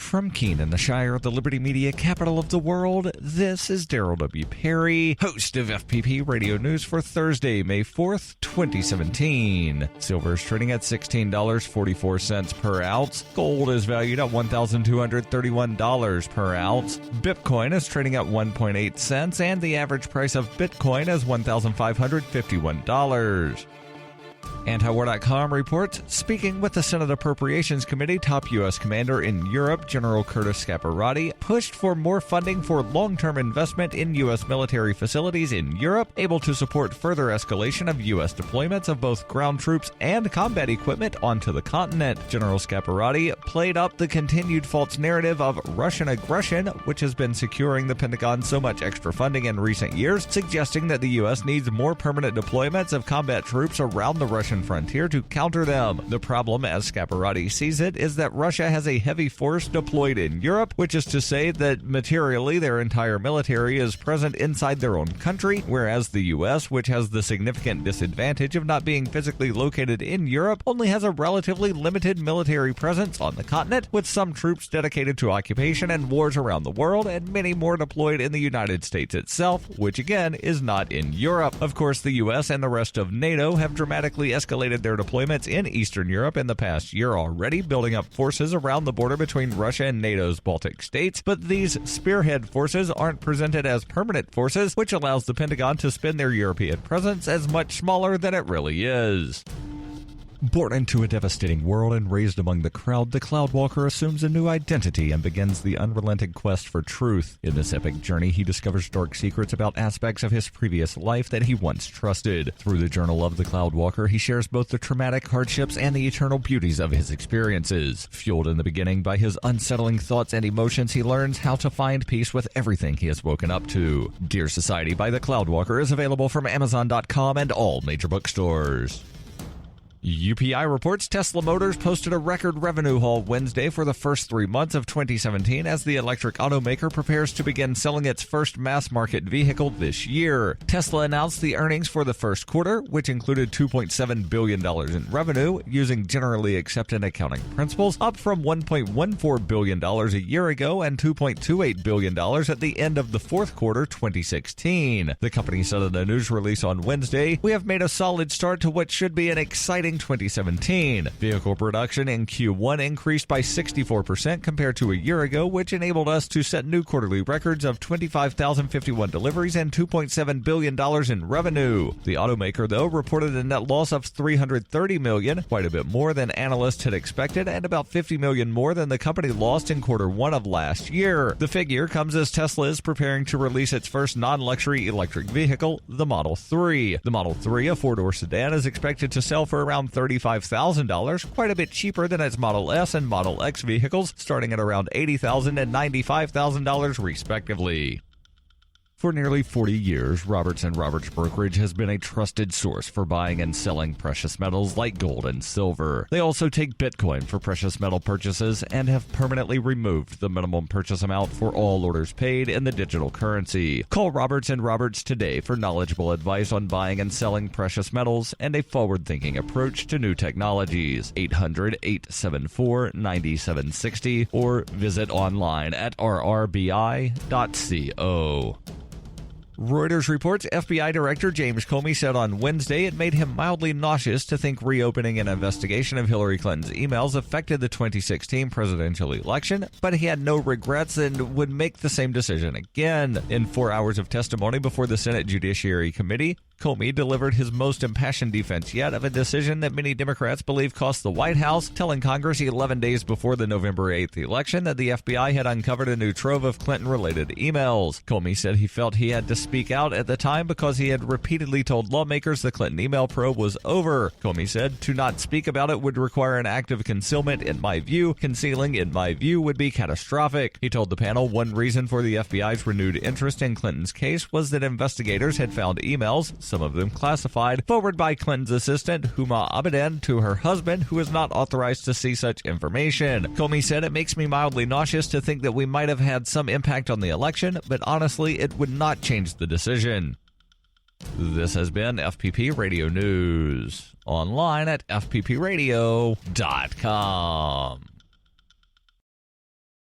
From Keene in the Shire, the Liberty Media capital of the world, this is Daryl W. Perry, host of FPP Radio News for Thursday, May 4th, 2017. Silver is trading at $16.44 per ounce. Gold is valued at $1,231 per ounce. Bitcoin is trading at 1.8 cents, and the average price of Bitcoin is $1,551. Antiwar.com reports, speaking with the Senate Appropriations Committee, top U.S. commander in Europe, General Curtis Scaparrotti, pushed for more funding for long-term investment in U.S. military facilities in Europe, able to support further escalation of U.S. deployments of both ground troops and combat equipment onto the continent. General Scaparrotti played up the continued false narrative of Russian aggression, which has been securing the Pentagon so much extra funding in recent years, suggesting that the U.S. needs more permanent deployments of combat troops around the Russian frontier to counter them. The problem, as Scaparrotti sees it, is that Russia has a heavy force deployed in Europe, which is to say that materially their entire military is present inside their own country, whereas the U.S., which has the significant disadvantage of not being physically located in Europe, only has a relatively limited military presence on the continent, with some troops dedicated to occupation and wars around the world, and many more deployed in the United States itself, which again is not in Europe. Of course, the U.S. and the rest of NATO have dramatically escalated their deployments in Eastern Europe in the past year already, building up forces around the border between Russia and NATO's Baltic states, but these spearhead forces aren't presented as permanent forces, which allows the Pentagon to spin their European presence as much smaller than it really is. Born into a devastating world and raised among the crowd, the Cloudwalker assumes a new identity and begins the unrelenting quest for truth. In this epic journey, he discovers dark secrets about aspects of his previous life that he once trusted. Through the journal of the Cloudwalker, he shares both the traumatic hardships and the eternal beauties of his experiences. Fueled in the beginning by his unsettling thoughts and emotions, he learns how to find peace with everything he has woken up to. Dear Society by the Cloudwalker is available from Amazon.com and all major bookstores. UPI reports Tesla Motors posted a record revenue haul Wednesday for the first 3 months of 2017 as the electric automaker prepares to begin selling its first mass-market vehicle this year. Tesla announced the earnings for the first quarter, which included $2.7 billion in revenue, using generally accepted accounting principles, up from $1.14 billion a year ago and $2.28 billion at the end of the fourth quarter 2016. The company said in a news release on Wednesday, "We have made a solid start to what should be an exciting 2017. Vehicle production in Q1 increased by 64% compared to a year ago, which enabled us to set new quarterly records of 25,051 deliveries and $2.7 billion in revenue." The automaker, though, reported a net loss of $330 million, quite a bit more than analysts had expected, and about $50 million more than the company lost in quarter one of last year. The figure comes as Tesla is preparing to release its first non-luxury electric vehicle, the Model 3. The Model 3, a four-door sedan, is expected to sell for around $35,000, quite a bit cheaper than its Model S and Model X vehicles, starting at around $80,000 and $95,000 respectively. For nearly 40 years, Roberts & Roberts Brokerage has been a trusted source for buying and selling precious metals like gold and silver. They also take Bitcoin for precious metal purchases and have permanently removed the minimum purchase amount for all orders paid in the digital currency. Call Roberts & Roberts today for knowledgeable advice on buying and selling precious metals and a forward-thinking approach to new technologies. 800-874-9760 or visit online at rrbi.co. Reuters reports FBI Director James Comey said on Wednesday it made him mildly nauseous to think reopening an investigation of Hillary Clinton's emails affected the 2016 presidential election, but he had no regrets and would make the same decision again. In 4 hours of testimony before the Senate Judiciary Committee, Comey delivered his most impassioned defense yet of a decision that many Democrats believe cost the White House, telling Congress 11 days before the November 8th election that the FBI had uncovered a new trove of Clinton-related emails. Comey said he felt he had to speak out at the time because he had repeatedly told lawmakers the Clinton email probe was over. Comey said, "To not speak about it would require an act of concealment in my view. Concealing, in my view, would be catastrophic." He told the panel one reason for the FBI's renewed interest in Clinton's case was that investigators had found emails, some of them classified, forwarded by Clinton's assistant, Huma Abedin, to her husband, who is not authorized to see such information. Comey said, "It makes me mildly nauseous to think that we might have had some impact on the election, but honestly, it would not change the decision." This has been FPP Radio News, online at fppradio.com.